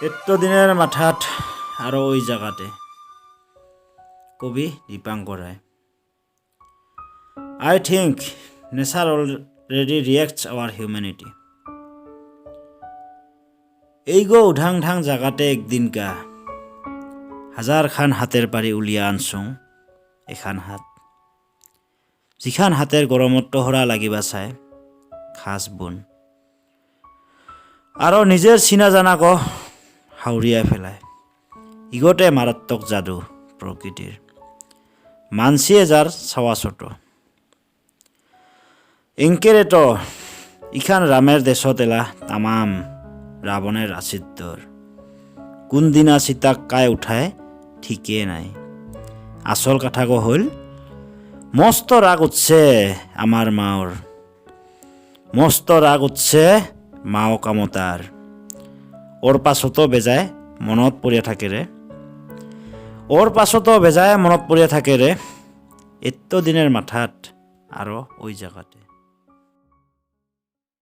দিনেৰ মাথাত আৰ ওই জায়গাতে কবি দীপাঙ্কৰ রায় I think nature already reacts our humanity. এইগো উধাং ধাং জাগাতে একদিন কা হাজার খান হাতের পারি উলিয়া আনছুং এখান হাত যিখান হাতের গরমত টহরা লাগিবা চাই খাস বুন আৰু নিজের চিনা জানা ক হাউরিয়ায় ফেলায় ইগতে মারাত্মক জাদু প্রকৃতির মানসিয়ে যার ছাওয়া ছোট ইংকেরেত ইখান রামের দেশত এলা তামাম রাবণের রাচিদ্যর কোন দিনা সীতাক কায় উঠায় ঠিকে নাই আসল কথা হল মস্ত রাগ উঠছে আমার মাওর মস্ত রাগ উঠছে মাও কামতার ওর পাছতো বেজায় মনত পৰিয়া থাকে ৰে ওৰ পাছতো বেজায় মনত পৰিয়া থাকে ৰে এত দিনেৰ মাথাত আৰু ওই জায়গাতে